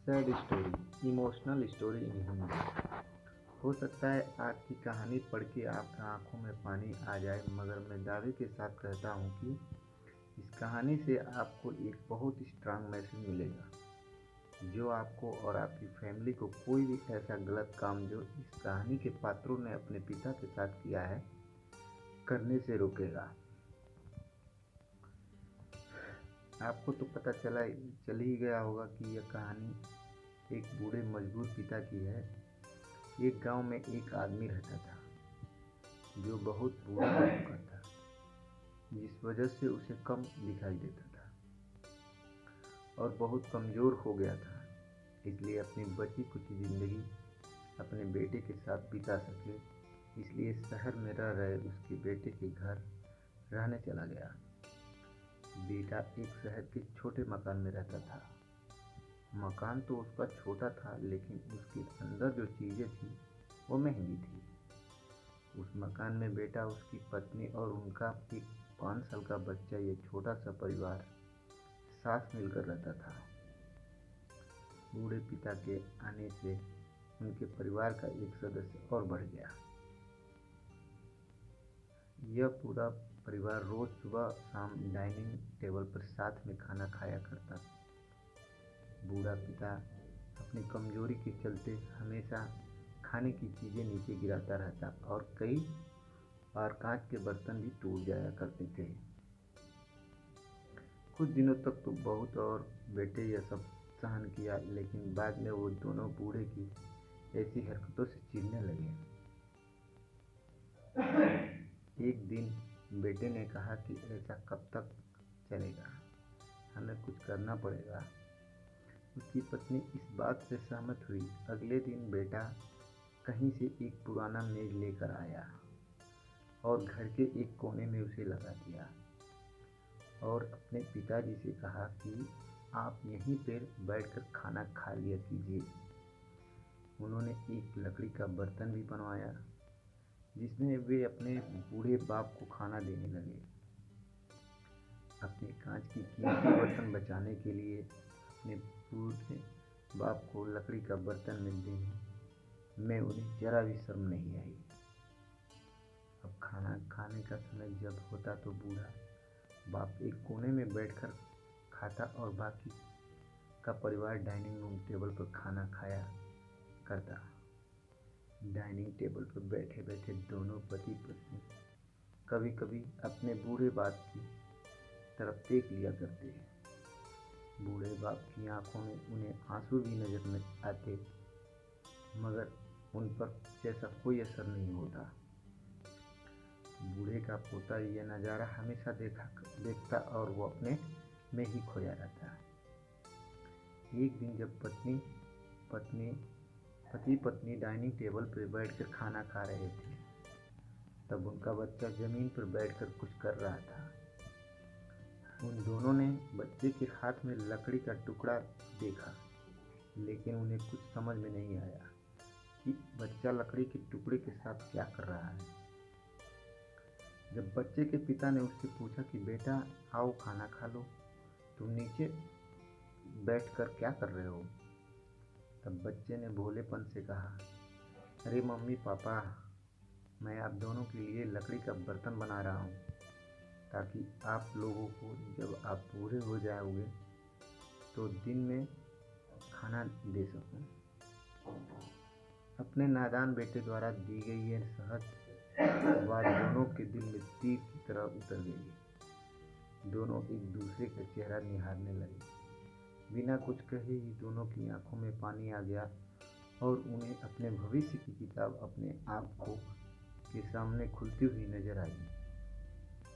Sad story, emotional story in Hindi. हो सकता है आज की कहानी पढ़ के आपकी आंखों में पानी आ जाए, मगर मैं दावे के साथ कहता हूँ कि इस कहानी से आपको एक बहुत स्ट्रांग मैसेज मिलेगा, जो आपको और आपकी फैमिली को कोई भी ऐसा गलत काम जो इस कहानी के पात्रों ने अपने पिता के साथ किया है, करने से रोकेगा। आपको तो पता चल ही गया होगा कि यह कहानी एक बूढ़े मजबूर पिता की है। एक गांव में एक आदमी रहता था जो बहुत बूढ़ा हो चुका था, जिस वजह से उसे कम दिखाई देता था और बहुत कमज़ोर हो गया था। इसलिए अपनी बची कुछ ज़िंदगी अपने बेटे के साथ बिता सके, इसलिए शहर में रह रहे उसके बेटे के घर रहने चला गया। बेटा एक शहर के छोटे मकान में रहता था। मकान तो उसका छोटा था, लेकिन उसके अंदर जो चीज़ें थी वो महंगी थी। उस मकान में बेटा, उसकी पत्नी और उनका एक 5 साल का बच्चा, ये छोटा सा परिवार साथ मिलकर रहता था। बूढ़े पिता के आने से उनके परिवार का एक सदस्य और बढ़ गया। यह पूरा परिवार रोज सुबह शाम डाइनिंग टेबल पर साथ में खाना खाया करता। बूढ़ा पिता अपनी कमजोरी के चलते हमेशा खाने की चीज़ें नीचे गिराता रहता और कई बार कांच के बर्तन भी टूट जाया करते थे। कुछ दिनों तक तो बहुत और बेटे यह सब सहन किया, लेकिन बाद में वो दोनों बूढ़े की ऐसी हरकतों से चिढ़ने लगे। एक दिन बेटे ने कहा कि ऐसा कब तक चलेगा, हमें कुछ करना पड़ेगा। उसकी पत्नी इस बात से सहमत हुई। अगले दिन बेटा कहीं से एक पुराना मेज लेकर आया और घर के एक कोने में उसे लगा दिया और अपने पिताजी से कहा कि आप यहीं पर बैठकर खाना खा लिया कीजिए। उन्होंने एक लकड़ी का बर्तन भी बनवाया जिसमें वे अपने बूढ़े बाप को खाना देने लगे। अपने कांच की कीमती बर्तन बचाने के लिए अपने बूढ़े बाप को लकड़ी का बर्तन में देने में उन्हें जरा भी शर्म नहीं आई। अब खाना खाने का समय जब होता तो बूढ़ा बाप एक कोने में बैठकर खाता और बाकी का परिवार डाइनिंग रूम टेबल पर खाना खाया करता। डाइनिंग टेबल पर बैठे बैठे दोनों पति पत्नी कभी कभी अपने बूढ़े बाप की तरफ देख लिया करते। बूढ़े बाप की आंखों में उन्हें आंसू भी नजर में आते, मगर उन पर जैसा कोई असर नहीं होता। बूढ़े का पोता यह नज़ारा हमेशा देखता और वो अपने में ही खोया रहता। एक दिन जब पति पत्नी डाइनिंग टेबल पर बैठकर खाना खा रहे थे, तब उनका बच्चा जमीन पर बैठकर कुछ कर रहा था। उन दोनों ने बच्चे के हाथ में लकड़ी का टुकड़ा देखा, लेकिन उन्हें कुछ समझ में नहीं आया कि बच्चा लकड़ी के टुकड़े के साथ क्या कर रहा है। जब बच्चे के पिता ने उससे पूछा कि बेटा आओ खाना खा लो, तुम नीचे बैठकर क्या कर रहे हो, तब बच्चे ने भोलेपन से कहा, अरे मम्मी पापा, मैं आप दोनों के लिए लकड़ी का बर्तन बना रहा हूँ, ताकि आप लोगों को जब आप बूढ़े हो जाओगे तो दिन में खाना दे सकूं। अपने नादान बेटे द्वारा दी गई यह सहज बात दोनों के दिल में तीर की तरह उतर गई। दोनों एक दूसरे का चेहरा निहारने लगे। बिना कुछ कहे ही दोनों की आंखों में पानी आ गया और उन्हें अपने भविष्य की किताब अपने आँखों के सामने खुलती हुई नजर आई।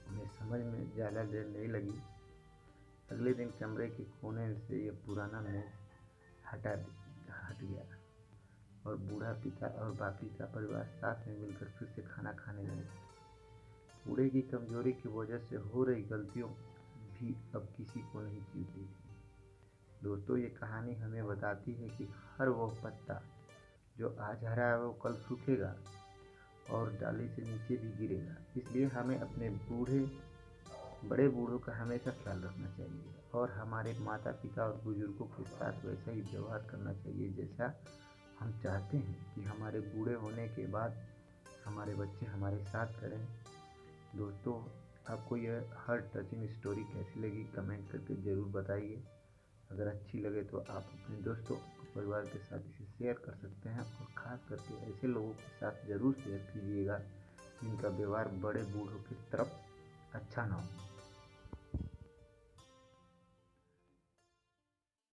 उन्हें समझ में ज़्यादा देर नहीं लगी। अगले दिन कमरे के कोने से यह पुराना मेज हट गया और बूढ़ा पिता और बाकी का परिवार साथ में मिलकर फिर से खाना खाने लगे। बूढ़े की कमजोरी की वजह से हो रही गलतियों भी अब किसी को नहीं चुभती थी। दोस्तों, ये कहानी हमें बताती है कि हर वो पत्ता जो आज हरा है वो कल सूखेगा और डाली से नीचे भी गिरेगा। इसलिए हमें अपने बूढ़े बड़े बूढ़ों का हमेशा ख्याल रखना चाहिए और हमारे माता पिता और बुजुर्गों के साथ वैसा ही व्यवहार करना चाहिए जैसा हम चाहते हैं कि हमारे बूढ़े होने के बाद हमारे बच्चे हमारे साथ करें। दोस्तों, आपको यह हार्ट टचिंग स्टोरी कैसी लगी कमेंट करके ज़रूर बताइए। अगर अच्छी लगे तो आप अपने दोस्तों और परिवार के साथ इसे शेयर कर सकते हैं और ख़ास करके ऐसे लोगों के साथ ज़रूर शेयर कीजिएगा जिनका व्यवहार बड़े बूढ़ों की तरफ अच्छा ना हो।